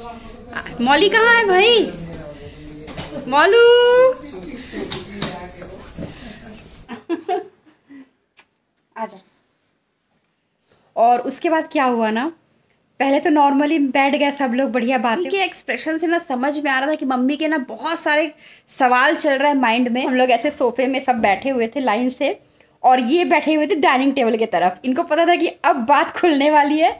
मौली कहाँ है भाई? मौलू आजा। और उसके बाद क्या हुआ ना, पहले तो नॉर्मली बैठ गए सब लोग, बढ़िया बात के एक्सप्रेशन से ना समझ में आ रहा था कि मम्मी के ना बहुत सारे सवाल चल रहा है माइंड में। हम लोग ऐसे सोफे में सब बैठे हुए थे लाइन से, और ये बैठे हुए थे डाइनिंग टेबल की तरफ। इनको पता था कि अब बात खुलने वाली है।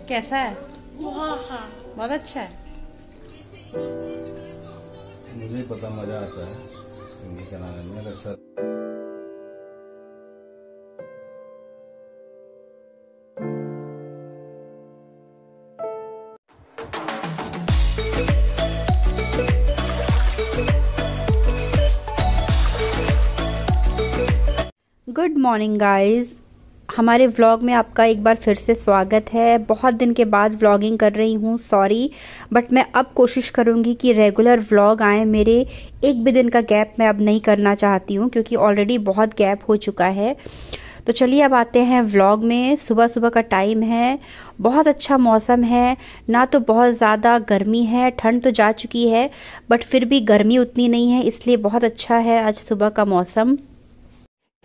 कैसा है? बहुत अच्छा है। मुझे पता मजा आता है हिंदी चलाने में। अगर सर गुड मॉर्निंग गाइज, हमारे व्लॉग में आपका एक बार फिर से स्वागत है। बहुत दिन के बाद व्लॉगिंग कर रही हूँ, सॉरी, बट मैं अब कोशिश करूँगी कि रेगुलर व्लॉग आए। मेरे एक भी दिन का गैप मैं अब नहीं करना चाहती हूँ, क्योंकि ऑलरेडी बहुत गैप हो चुका है। तो चलिए अब आते हैं व्लॉग में। सुबह सुबह का टाइम है, बहुत अच्छा मौसम है, ना तो बहुत ज़्यादा गर्मी है, ठंड तो जा चुकी है बट फिर भी गर्मी उतनी नहीं है, इसलिए बहुत अच्छा है आज सुबह का मौसम।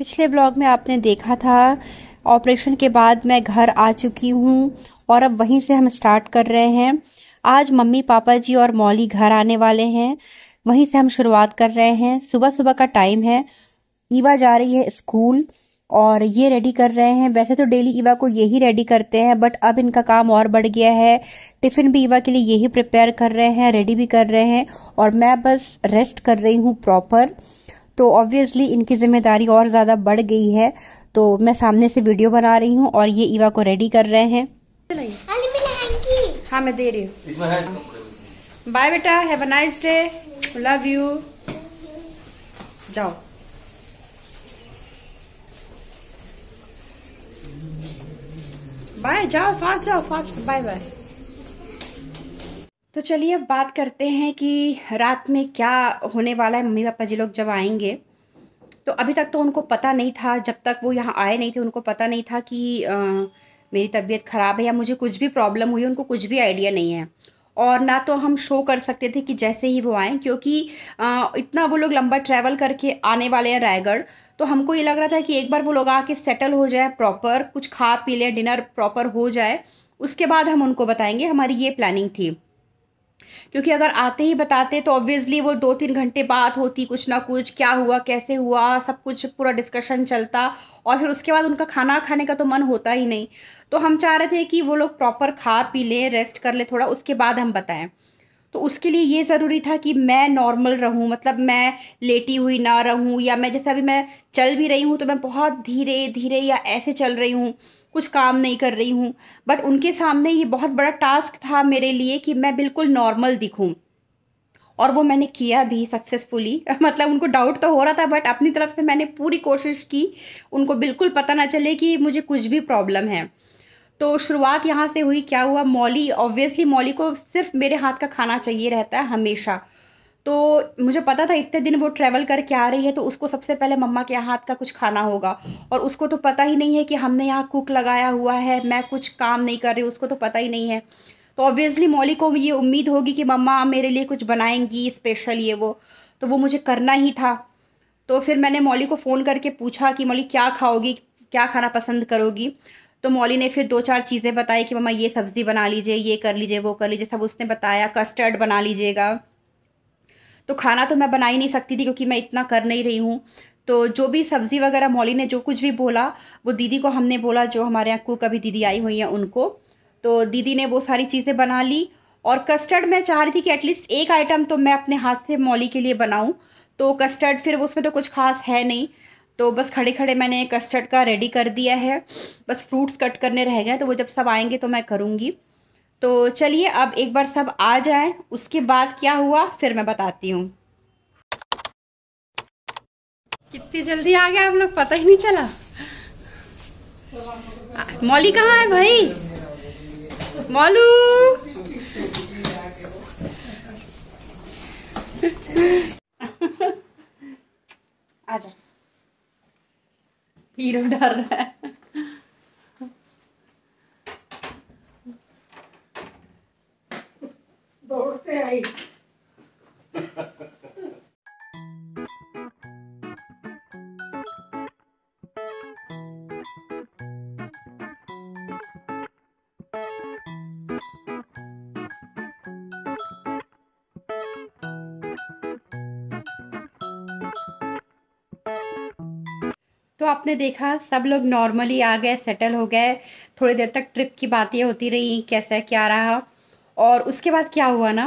पिछले व्लॉग में आपने देखा था ऑपरेशन के बाद मैं घर आ चुकी हूँ, और अब वहीं से हम स्टार्ट कर रहे हैं। आज मम्मी पापा जी और मौली घर आने वाले हैं, वहीं से हम शुरुआत कर रहे हैं। सुबह सुबह का टाइम है, ईवा जा रही है स्कूल और ये रेडी कर रहे हैं। वैसे तो डेली ईवा को यही रेडी करते हैं, बट अब इनका काम और बढ़ गया है। टिफिन भी ईवा के लिए यही प्रिपेयर कर रहे हैं, रेडी भी कर रहे हैं, और मैं बस रेस्ट कर रही हूँ प्रॉपर। तो ऑब्वियसली इनकी जिम्मेदारी और ज़्यादा बढ़ गई है, तो मैं सामने से वीडियो बना रही हूँ और ये ईवा को रेडी कर रहे हैं। हाँ मैं दे रही हूँ। बाय बेटा, have a nice day, love you. जाओ। बाय, जाओ फास्ट, जाओ फास्ट, बाय बाय। तो चलिए अब बात करते हैं कि रात में क्या होने वाला है। मम्मी पापा जी लोग जब आएंगे, तो अभी तक तो उनको पता नहीं था, जब तक वो यहाँ आए नहीं थे उनको पता नहीं था कि मेरी तबीयत ख़राब है या मुझे कुछ भी प्रॉब्लम हुई। उनको कुछ भी आइडिया नहीं है, और ना तो हम शो कर सकते थे कि जैसे ही वो आएँ, क्योंकि इतना वो लोग लंबा ट्रैवल करके आने वाले हैं रायगढ़। तो हमको ये लग रहा था कि एक बार वो लोग आके सेटल हो जाए, प्रॉपर कुछ खा पी लें, डिनर प्रॉपर हो जाए, उसके बाद हम उनको बताएंगे। हमारी ये प्लानिंग थी, क्योंकि अगर आते ही बताते तो ऑब्वियसली वो 2-3 घंटे बात होती, कुछ ना कुछ, क्या हुआ कैसे हुआ सब कुछ पूरा डिस्कशन चलता, और फिर उसके बाद उनका खाना खाने का तो मन होता ही नहीं। तो हम चाह रहे थे कि वो लोग प्रॉपर खा पी ले, रेस्ट कर ले थोड़ा, उसके बाद हम बताएं। तो उसके लिए ये ज़रूरी था कि मैं नॉर्मल रहूं, मतलब मैं लेटी हुई ना रहूं, या मैं जैसे अभी मैं चल भी रही हूं तो मैं बहुत धीरे धीरे या ऐसे चल रही हूं, कुछ काम नहीं कर रही हूं। बट उनके सामने ये बहुत बड़ा टास्क था मेरे लिए कि मैं बिल्कुल नॉर्मल दिखूं, और वो मैंने किया भी सक्सेसफुली। मतलब उनको डाउट तो हो रहा था, बट अपनी तरफ से मैंने पूरी कोशिश की, उनको बिल्कुल पता ना चले कि मुझे कुछ भी प्रॉब्लम है। तो शुरुआत यहाँ से हुई। क्या हुआ, मौली, ऑब्वियसली मौली को सिर्फ मेरे हाथ का खाना चाहिए रहता है हमेशा। तो मुझे पता था इतने दिन वो ट्रैवल करके आ रही है, तो उसको सबसे पहले मम्मा के हाथ का कुछ खाना होगा। और उसको तो पता ही नहीं है कि हमने यहाँ कुक लगाया हुआ है, मैं कुछ काम नहीं कर रही, उसको तो पता ही नहीं है। तो ऑब्वियसली मौली को ये उम्मीद होगी कि मम्मा मेरे लिए कुछ बनाएंगी स्पेशल, ये वो, तो वो मुझे करना ही था। तो फिर मैंने मौली को फ़ोन करके पूछा कि मौली क्या खाओगी, क्या खाना पसंद करोगी। तो मौली ने फिर 2-4 चीज़ें बताई कि मम्मा ये सब्ज़ी बना लीजिए, ये कर लीजिए, वो कर लीजिए, सब उसने बताया। कस्टर्ड बना लीजिएगा। तो खाना तो मैं बना ही नहीं सकती थी, क्योंकि मैं इतना कर नहीं रही हूँ। तो जो भी सब्ज़ी वगैरह मौली ने जो कुछ भी बोला, वो दीदी को हमने बोला, जो हमारे यहाँ कुक अभी दीदी आई हुई हैं उनको। तो दीदी ने वो सारी चीज़ें बना ली। और कस्टर्ड मैं चाह रही थी कि एटलीस्ट एक आइटम तो मैं अपने हाथ से मौली के लिए बनाऊँ। तो कस्टर्ड फिर उसमें तो कुछ खास है नहीं, तो बस खड़े खड़े मैंने कस्टर्ड का रेडी कर दिया है। बस फ्रूट्स कट करने रह गए, तो वो जब सब आएंगे तो मैं करूँगी। तो चलिए अब एक बार सब आ जाएं, उसके बाद क्या हुआ फिर मैं बताती हूँ। कितनी जल्दी आ गया आप लोग, पता ही नहीं चला। मौली कहाँ है भाई? मौलू आजा, हीरो डर रहा है। दौड़ते आई। तो आपने देखा सब लोग नॉर्मली आ गए, सेटल हो गए। थोड़ी देर तक ट्रिप की बातें होती रही, कैसा क्या रहा। और उसके बाद क्या हुआ ना,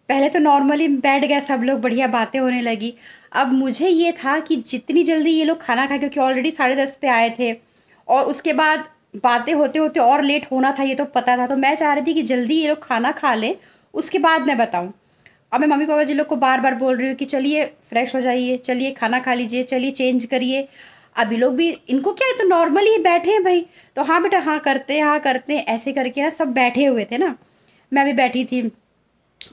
पहले तो नॉर्मली बैठ गए सब लोग, बढ़िया बातें होने लगी। अब मुझे ये था कि जितनी जल्दी ये लोग खाना खाए, क्योंकि ऑलरेडी 10:30 पे आए थे और उसके बाद बातें होते होते और लेट होना था, ये तो पता था। तो मैं चाह रही थी कि जल्दी ये लोग खाना खा लें, उसके बाद मैं बताऊं। अब मैं मम्मी पापा जी लोग को बार बार बोल रही हूँ कि चलिए फ्रेश हो जाइए, चलिए खाना खा लीजिए, चलिए चेंज करिए। अभी लोग भी, इनको क्या है, तो नॉर्मली ही बैठे हैं भाई। तो हाँ बेटा, हाँ करते हैं, हाँ करते हैं, ऐसे करके ना सब बैठे हुए थे ना। मैं भी बैठी थी।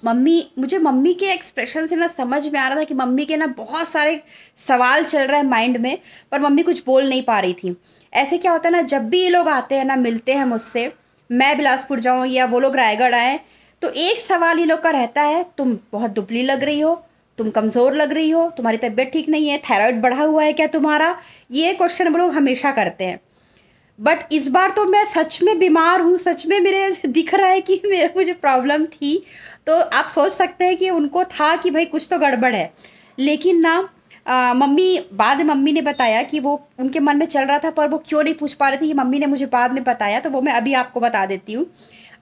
मुझे मम्मी के एक्सप्रेशन से ना समझ में आ रहा था कि मम्मी के ना बहुत सारे सवाल चल रहे हैं माइंड में, पर मम्मी कुछ बोल नहीं पा रही थी। ऐसे क्या होता है ना, जब भी ये लोग आते हैं ना, मिलते हैं मुझसे, मैं बिलासपुर जाऊँ या वो लोग रायगढ़ आए, तो एक सवाल ये लोग का रहता है, तुम बहुत दुबली लग रही हो, तुम कमज़ोर लग रही हो, तुम्हारी तबीयत ठीक नहीं है, थायराइड बढ़ा हुआ है क्या तुम्हारा। ये क्वेश्चन हम लोग हमेशा करते हैं। बट इस बार तो मैं सच में बीमार हूँ, सच में मेरे दिख रहा है कि मुझे प्रॉब्लम थी। तो आप सोच सकते हैं कि उनको था कि भाई कुछ तो गड़बड़ है। लेकिन ना मम्मी, बाद में मम्मी ने बताया कि वो उनके मन में चल रहा था, पर वो क्यों नहीं पूछ पा रही थी, ये मम्मी ने मुझे बाद में बताया, तो वो मैं अभी आपको बता देती हूँ।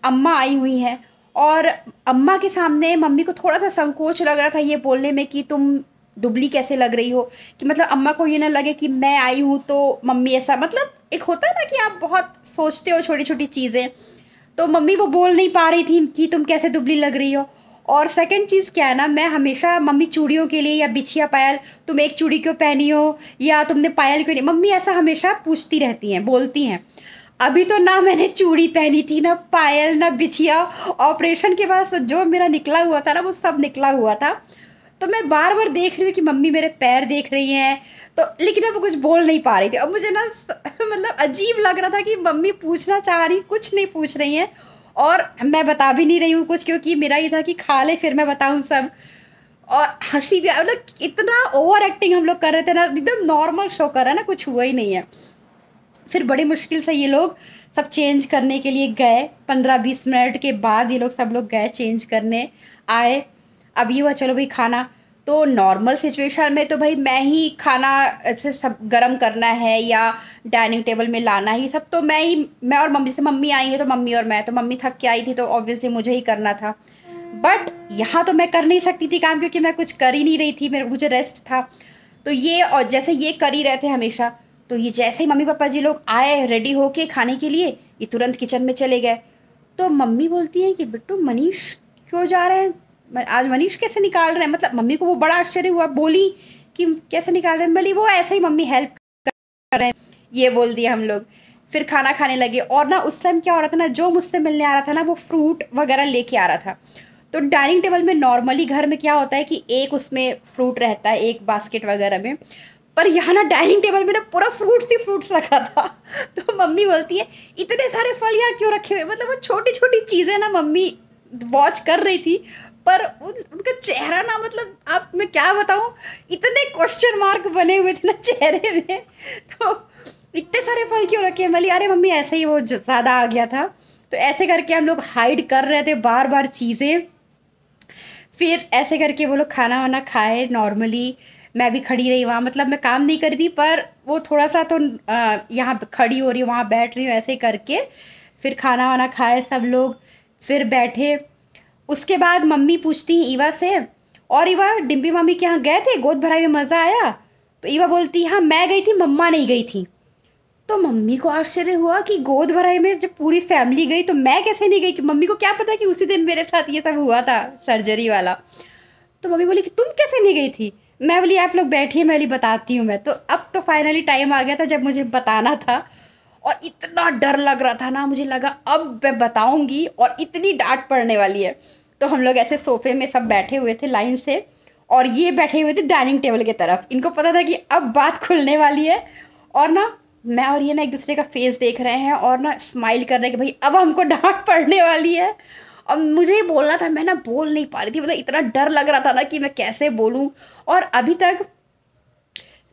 अम्मा आई हुई हैं और अम्मा के सामने मम्मी को थोड़ा सा संकोच लग रहा था ये बोलने में कि तुम दुबली कैसे लग रही हो, कि मतलब अम्मा को ये ना लगे कि मैं आई हूँ तो मम्मी ऐसा, मतलब एक होता है ना कि आप बहुत सोचते हो छोटी छोटी चीज़ें। तो मम्मी वो बोल नहीं पा रही थी कि तुम कैसे दुबली लग रही हो। और सेकंड चीज़ क्या है ना, मैं हमेशा मम्मी चूड़ियों के लिए या बिछिया पायल, तुम एक चूड़ी क्यों पहनी हो, या तुमने पायल क्यों नहीं, मम्मी ऐसा हमेशा पूछती रहती हैं, बोलती हैं। अभी तो ना मैंने चूड़ी पहनी थी, ना पायल, ना बिछिया। ऑपरेशन के बाद जो मेरा निकला हुआ था ना, वो सब निकला हुआ था। तो मैं बार बार देख रही हूँ कि मम्मी मेरे पैर देख रही हैं, तो लेकिन अब वो कुछ बोल नहीं पा रही थी। अब मुझे ना मतलब अजीब लग रहा था कि मम्मी पूछना चाह रही, कुछ नहीं पूछ रही हैं, और मैं बता भी नहीं रही हूँ कुछ, क्योंकि मेरा ये था कि खा ले फिर मैं बताऊँ सब। और हंसी भी, मतलब इतना ओवर एक्टिंग हम लोग कर रहे थे ना, एकदम नॉर्मल शो कर रहा है ना, कुछ हुआ ही नहीं है। फिर बड़ी मुश्किल से ये लोग सब चेंज करने के लिए गए। 15-20 मिनट के बाद ये लोग सब लोग गए चेंज करने, आए। अब ये हुआ चलो भाई खाना। तो नॉर्मल सिचुएशन में तो भाई मैं ही खाना ऐसे सब गरम करना है या डाइनिंग टेबल में लाना ही सब, तो मैं और मम्मी, से मम्मी आई है तो मम्मी और मैं, तो मम्मी थक के आई थी तो ऑब्वियसली मुझे ही करना था। बट यहाँ तो मैं कर नहीं सकती थी काम, क्योंकि मैं कुछ कर ही नहीं रही थी, मुझे रेस्ट था। तो ये, और जैसे ये कर ही रहे थे हमेशा, तो ये जैसे ही मम्मी पापा जी लोग आए रेडी होके खाने के लिए, ये तुरंत किचन में चले गए। तो मम्मी बोलती हैं कि बिट्टू मनीष क्यों जा रहे हैं, आज मनीष कैसे निकाल रहे हैं, मतलब मम्मी को वो बड़ा आश्चर्य हुआ, बोली कि कैसे निकाल रहे हैं, बोली वो ऐसे ही मम्मी हेल्प कर रहे हैं, ये बोल दिया हम लोग। फिर खाना खाने लगे। और ना उस टाइम क्या हो रहा था ना, जो मुझसे मिलने आ रहा था ना, वो फ्रूट वगैरह लेके आ रहा था। तो डाइनिंग टेबल में नॉर्मली घर में क्या होता है कि एक उसमें फ्रूट रहता है, एक बास्केट वगैरह में, पर यहाँ ना डाइनिंग टेबल में ना पूरा फ्रूट्स ही फ्रूट्स रखा था। तो मम्मी बोलती है इतने सारे फल यहाँ क्यों रखे हुए, मतलब वो छोटी छोटी चीज़ें ना मम्मी वॉच कर रही थी, पर उनका चेहरा ना, मतलब आप मैं क्या बताऊँ, इतने क्वेश्चन मार्क बने हुए थे ना चेहरे में। तो इतने सारे फल क्यों रखे, मली अरे मम्मी ऐसे ही वो ज़्यादा आ गया था। तो ऐसे करके हम लोग हाइड कर रहे थे बार बार चीज़ें। फिर ऐसे करके वो लोग खाना वाना खाए नॉर्मली। मैं भी खड़ी रही वहाँ, मतलब मैं काम नहीं कर रही थी, पर वो थोड़ा सा तो यहाँ खड़ी हो रही हूँ, वहाँ बैठ रही हूँ, ऐसे करके। फिर खाना वाना खाए सब लोग, फिर बैठे। उसके बाद मम्मी पूछती ईवा से, और ईवा डिम्पी मम्मी के यहाँ गए थे, गोद भराई में मज़ा आया। तो ईवा बोलती हाँ मैं गई थी, मम्मा नहीं गई थी। तो मम्मी को आश्चर्य हुआ कि गोद भराई में जब पूरी फैमिली गई तो मैं कैसे नहीं गई, कि मम्मी को क्या पता कि उसी दिन मेरे साथ ये सब हुआ था, सर्जरी वाला। तो मम्मी बोली कि तुम कैसे नहीं गई थी। मैं बोली आप लोग बैठिए, मैं बोली बताती हूँ मैं। तो अब तो फाइनली टाइम आ गया था जब मुझे बताना था, और इतना डर लग रहा था ना, मुझे लगा अब मैं बताऊंगी और इतनी डांट पड़ने वाली है। तो हम लोग ऐसे सोफे में सब बैठे हुए थे लाइन से, और ये बैठे हुए थे डाइनिंग टेबल की तरफ। इनको पता था कि अब बात खुलने वाली है, और ना मैं और ये ना एक दूसरे का फेस देख रहे हैं और ना स्माइल कर रहे हैं कि भाई अब हमको डांट पड़ने वाली है। अब मुझे ही बोलना था, मैं ना बोल नहीं पा रही थी, मतलब इतना डर लग रहा था ना कि मैं कैसे बोलूं। और अभी तक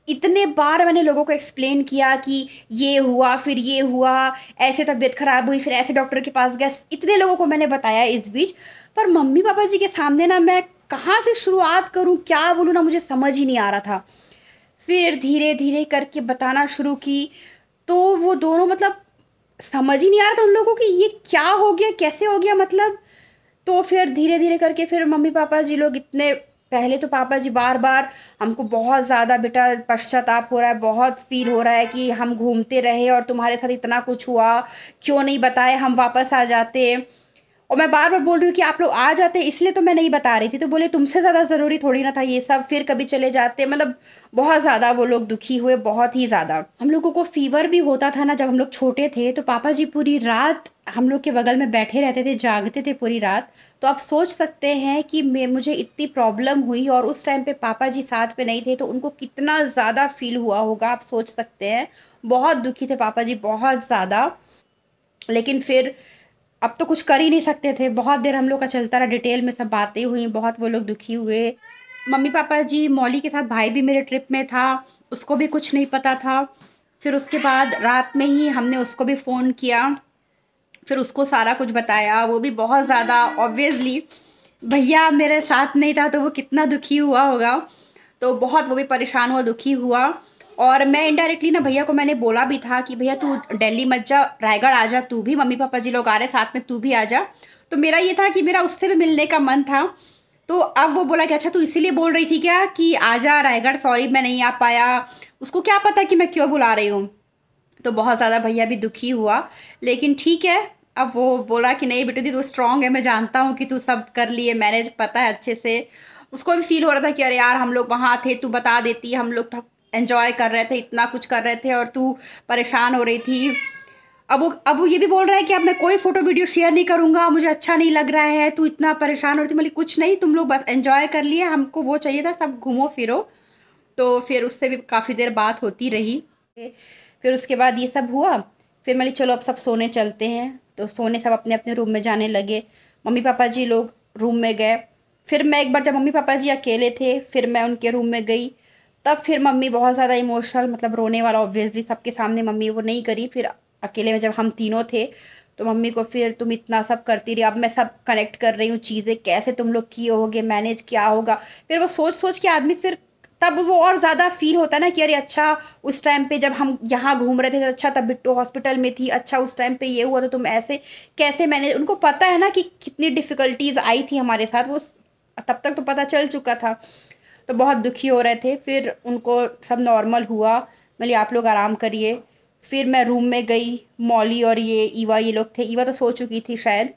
इतने बार मैंने लोगों को एक्सप्लेन किया कि ये हुआ, फिर ये हुआ, ऐसे तबीयत खराब हुई, फिर ऐसे डॉक्टर के पास गया, इतने लोगों को मैंने बताया इस बीच। पर मम्मी पापा जी के सामने ना मैं कहाँ से शुरुआत करूँ, क्या बोलूँ, ना मुझे समझ ही नहीं आ रहा था। फिर धीरे धीरे करके बताना शुरू की, तो वो दोनों मतलब समझ ही नहीं आ रहा था उन लोगों को कि ये क्या हो गया, कैसे हो गया मतलब। तो फिर धीरे धीरे करके फिर मम्मी पापा जी लोग इतने, पहले तो पापा जी बार बार हमको बहुत ज़्यादा बेटा पश्चाताप हो रहा है, बहुत फील हो रहा है कि हम घूमते रहे और तुम्हारे साथ इतना कुछ हुआ, क्यों नहीं बताए, हम वापस आ जाते। और मैं बार बार बोल रही हूँ कि आप लोग आ जाते, इसलिए तो मैं नहीं बता रही थी। तो बोले तुमसे ज़्यादा ज़रूरी थोड़ी ना था ये सब, फिर कभी चले जाते। मतलब बहुत ज़्यादा वो लोग दुखी हुए, बहुत ही ज़्यादा। हम लोगों को फीवर भी होता था ना जब हम लोग छोटे थे, तो पापा जी पूरी रात हम लोग के बगल में बैठे रहते थे, जागते थे पूरी रात। तो आप सोच सकते हैं कि मुझे इतनी प्रॉब्लम हुई और उस टाइम पे पापा जी साथ पे नहीं थे, तो उनको कितना ज़्यादा फील हुआ होगा, आप सोच सकते हैं। बहुत दुखी थे पापा जी, बहुत ज़्यादा। लेकिन फिर अब तो कुछ कर ही नहीं सकते थे। बहुत देर हम लोग का चलता रहा, डिटेल में सब बातें हुई, बहुत वो लोग दुखी हुए। मम्मी पापा जी, मौली के साथ भाई भी मेरे ट्रिप में था, उसको भी कुछ नहीं पता था। फिर उसके बाद रात में ही हमने उसको भी फ़ोन किया, फिर उसको सारा कुछ बताया। वो भी बहुत ज़्यादा, ऑब्वियसली भैया मेरे साथ नहीं था तो वो कितना दुखी हुआ होगा। तो बहुत वो भी परेशान हुआ, दुखी हुआ। और मैं इनडायरेक्टली ना भैया को मैंने बोला भी था कि भैया तू दिल्ली मत जा, रायगढ़ आ जा तू भी, मम्मी पापा जी लोग आ रहे साथ में, तू भी आ जा। तो मेरा ये था कि मेरा उससे भी मिलने का मन था। तो अब वो बोला कि अच्छा तू इसीलिए बोल रही थी क्या कि आ जा रायगढ़, सॉरी मैं नहीं आ पाया। उसको क्या पता कि मैं क्यों बुला रही हूँ। तो बहुत ज़्यादा भैया भी दुखी हुआ। लेकिन ठीक है, अब वो बोला कि नहीं बेटी तू स्ट्रांग है, मैं जानता हूँ कि तू सब कर लिए मैनेज, पता है अच्छे से। उसको भी फील हो रहा था कि अरे यार हम लोग वहाँ थे, तू बता देती, हम लोग तो एंजॉय कर रहे थे, इतना कुछ कर रहे थे और तू परेशान हो रही थी। अब वो ये भी बोल रहा है कि अब मैं कोई फोटो वीडियो शेयर नहीं करूँगा, मुझे अच्छा नहीं लग रहा है, तू इतना परेशान हो रही थी। मतलब कुछ नहीं, तुम लोग बस एंजॉय कर लिए, हमको वो चाहिए था सब घूमो फिरो। तो फिर उससे भी काफ़ी देर बात होती रही। फिर उसके बाद ये सब हुआ। फिर मैंने चलो अब सब सोने चलते हैं, तो सोने सब अपने अपने रूम में जाने लगे। मम्मी पापा जी लोग रूम में गए। फिर मैं एक बार जब मम्मी पापा जी अकेले थे, फिर मैं उनके रूम में गई। तब फिर मम्मी बहुत ज़्यादा इमोशनल, मतलब रोने वाला, ऑब्वियसली सबके सामने मम्मी वो नहीं करी। फिर अकेले में जब हम तीनों थे तो मम्मी को फिर तुम इतना सब करती रही, अब मैं सब कनेक्ट कर रही हूँ चीज़ें, कैसे तुम लोग किए होगे मैनेज, क्या होगा। फिर वो सोच सोच के आदमी फिर तब वो और ज़्यादा फील होता है ना कि अरे अच्छा उस टाइम पे जब हम यहाँ घूम रहे थे तो अच्छा तब बिट्टू हॉस्पिटल में थी, अच्छा उस टाइम पे ये हुआ तो तुम ऐसे कैसे मैंने, उनको पता है ना कि कितनी डिफ़िकल्टीज आई थी हमारे साथ, वो तब तक तो पता चल चुका था। तो बहुत दुखी हो रहे थे। फिर उनको सब नॉर्मल हुआ, बोली आप लोग आराम करिए। फिर मैं रूम में गई, मौली और ये ईवा, ये लोग थे। ईवा तो सो चुकी थी शायद।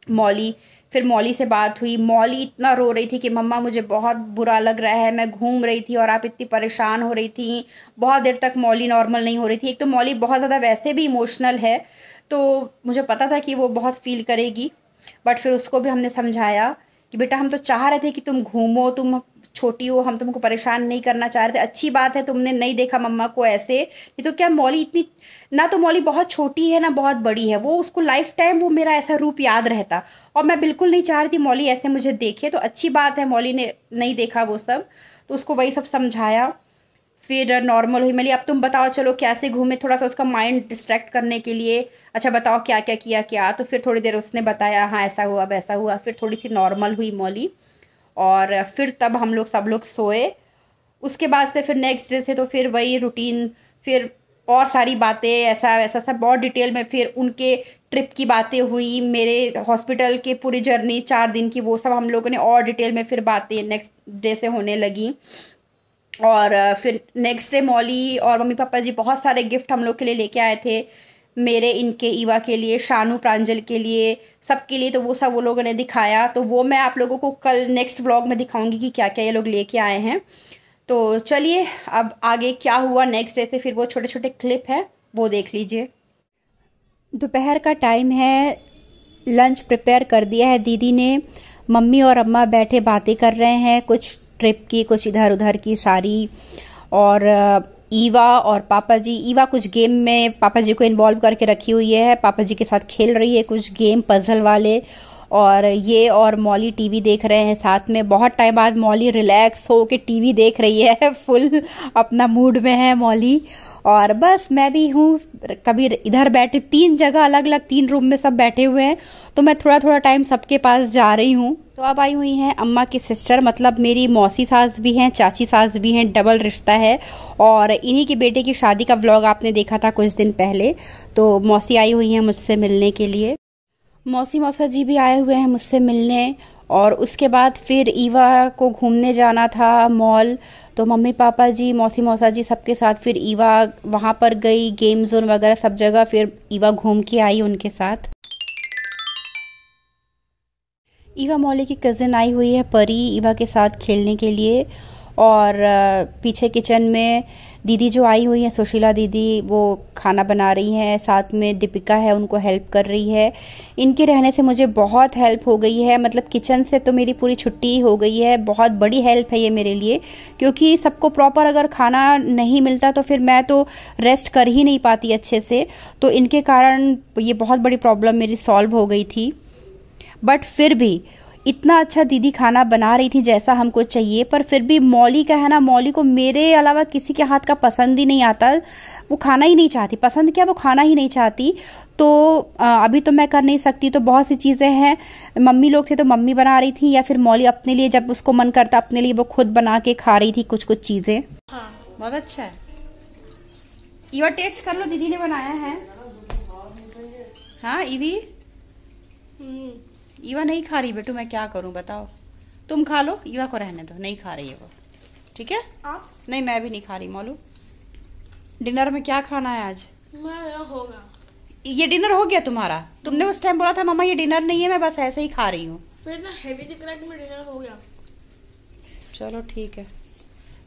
मौली, फिर मौली से बात हुई। मौली इतना रो रही थी कि मम्मा मुझे बहुत बुरा लग रहा है, मैं घूम रही थी और आप इतनी परेशान हो रही थी। बहुत देर तक मौली नॉर्मल नहीं हो रही थी। एक तो मौली बहुत ज़्यादा वैसे भी इमोशनल है, तो मुझे पता था कि वो बहुत फील करेगी। बट फिर उसको भी हमने समझाया कि बेटा हम तो चाह रहे थे कि तुम घूमो, तुम छोटी हो, हम तुमको परेशान नहीं करना चाह रहे थे, अच्छी बात है तुमने नहीं देखा मम्मा को ऐसे। नहीं तो क्या मौली इतनी, ना तो मौली बहुत छोटी है ना बहुत बड़ी है, वो उसको लाइफ टाइम वो मेरा ऐसा रूप याद रहता। और मैं बिल्कुल नहीं चाह रही थी मौली ऐसे मुझे देखे। तो अच्छी बात है मौली ने नहीं देखा वो सब। तो उसको वही सब समझाया। फिर नॉर्मल हुई। मैंने अब तुम बताओ चलो कैसे घूमे, थोड़ा सा उसका माइंड डिस्ट्रैक्ट करने के लिए, अच्छा बताओ क्या क्या किया क्या। तो फिर थोड़ी देर उसने बताया, हाँ ऐसा हुआ वैसा हुआ। फिर थोड़ी सी नॉर्मल हुई मौली, और फिर तब हम लोग सब लोग सोए। उसके बाद से फिर नेक्स्ट डे थे तो फिर वही रूटीन, फिर और सारी बातें ऐसा वैसा सब बहुत डिटेल में। फिर उनके ट्रिप की बातें हुई, मेरे हॉस्पिटल के पूरी जर्नी 4 दिन की, वो सब हम लोगों ने और डिटेल में फिर बातें नेक्स्ट डे से होने लगी। और फिर नेक्स्ट डे मौली और मम्मी पापा जी बहुत सारे गिफ्ट हम लोग के लिए लेके आए थे, मेरे, इनके, ईवा के लिए, शानू प्रांजल के लिए, सबके लिए। तो वो सब वो लोगों ने दिखाया। तो वो मैं आप लोगों को कल नेक्स्ट व्लॉग में दिखाऊंगी कि क्या क्या ये लोग लेके आए हैं। तो चलिए अब आगे क्या हुआ नेक्स्ट डे से, फिर वो छोटे छोटे क्लिप है वो देख लीजिए। दोपहर का टाइम है, लंच प्रिपेयर कर दिया है दीदी ने। मम्मी और अम्मा बैठे बातें कर रहे हैं, कुछ ट्रिप की, कुछ इधर उधर की सारी। और ईवा और पापा जी, ईवा कुछ गेम में पापा जी को इन्वॉल्व करके रखी हुई है, पापा जी के साथ खेल रही है कुछ गेम पजल वाले। और ये और मॉली टीवी देख रहे हैं साथ में। बहुत टाइम बाद मॉली रिलैक्स हो के टीवी देख रही है, फुल अपना मूड में है मॉली। और बस मैं भी हूँ, कभी इधर बैठे, 3 जगह अलग अलग 3 रूम में सब बैठे हुए हैं, तो मैं थोड़ा थोड़ा टाइम सबके पास जा रही हूँ। तो अब आई हुई हैं अम्मा की सिस्टर, मतलब मेरी मौसी सास भी हैं, चाची सास भी हैं, डबल रिश्ता है। और इन्हीं के बेटे की शादी का व्लॉग आपने देखा था कुछ दिन पहले, तो मौसी आई हुई हैं मुझसे मिलने के लिए। मौसी मौसा जी भी आए हुए हैं मुझसे मिलने। और उसके बाद फिर ईवा को घूमने जाना था मॉल, तो मम्मी पापा जी, मौसी मौसा जी सबके साथ फिर ईवा वहाँ पर गई, गेम जोन वगैरह सब जगह फिर ईवा घूम के आई उनके साथ। ईवा मौली की कज़न आई हुई है परी, ईवा के साथ खेलने के लिए। और पीछे किचन में दीदी जो आई हुई है, सुशीला दीदी, वो खाना बना रही हैं, साथ में दीपिका है उनको हेल्प कर रही है। इनके रहने से मुझे बहुत हेल्प हो गई है, मतलब किचन से तो मेरी पूरी छुट्टी हो गई है। बहुत बड़ी हेल्प है ये मेरे लिए, क्योंकि सबको प्रॉपर अगर खाना नहीं मिलता तो फिर मैं तो रेस्ट कर ही नहीं पाती अच्छे से। तो इनके कारण ये बहुत बड़ी प्रॉब्लम मेरी सॉल्व हो गई थी। बट फिर भी इतना अच्छा दीदी खाना बना रही थी जैसा हमको चाहिए, पर फिर भी मौली का है ना, मौली को मेरे अलावा किसी के हाथ का पसंद ही नहीं आता, वो खाना ही नहीं चाहती, पसंद क्या वो खाना ही नहीं चाहती। तो अभी तो मैं कर नहीं सकती, तो बहुत सी चीज़ें हैं, मम्मी लोग थे तो मम्मी बना रही थी, या फिर मौली अपने लिए जब उसको मन करता अपने लिए वो खुद बना के खा रही थी कुछ कुछ चीज़ें। हाँ बहुत अच्छा है, ईवा टेस्ट कर लो, दीदी ने बनाया है। हाँ ईवी, ईवा नहीं खा रही बेटू, मैं क्या करूं बताओ, तुम खा लो, ईवा को रहने दो, नहीं खा रही है वो, ठीक है? आप? नहीं मैं भी नहीं खा रही। मौलू डिनर में क्या खाना है आज? होगा ये डिनर हो गया तुम्हारा? तुमने उस टाइम बोला था मम्मा ये डिनर नहीं है, मैं बस ऐसे ही खा रही हूँ। इतना हेवी दिख रहा है कि डिनर हो गया। चलो ठीक है,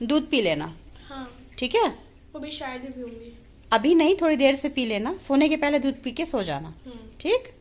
दूध पी लेना। हाँ ठीक है, वो भी शायद ही पीऊंगी। अभी नहीं, थोड़ी देर से पी लेना, सोने के पहले दूध पी के सो जाना, ठीक?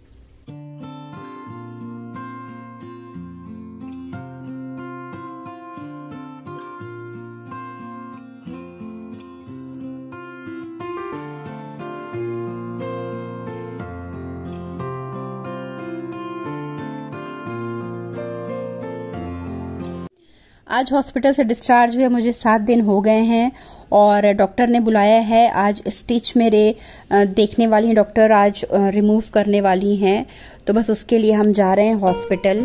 आज हॉस्पिटल से डिस्चार्ज हुए मुझे 7 दिन हो गए हैं, और डॉक्टर ने बुलाया है आज। स्टिच मेरे देखने वाली हैं डॉक्टर, आज रिमूव करने वाली हैं, तो बस उसके लिए हम जा रहे हैं हॉस्पिटल।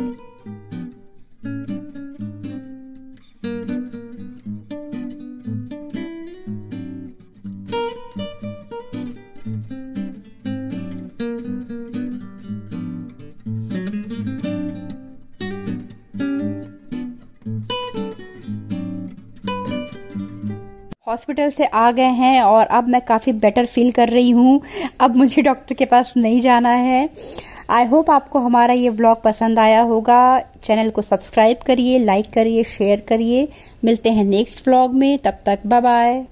हॉस्पिटल से आ गए हैं और अब मैं काफ़ी बेटर फील कर रही हूँ। अब मुझे डॉक्टर के पास नहीं जाना है। आई होप आपको हमारा ये व्लॉग पसंद आया होगा। चैनल को सब्सक्राइब करिए, लाइक करिए, शेयर करिए। मिलते हैं नेक्स्ट व्लॉग में, तब तक बाय बाय।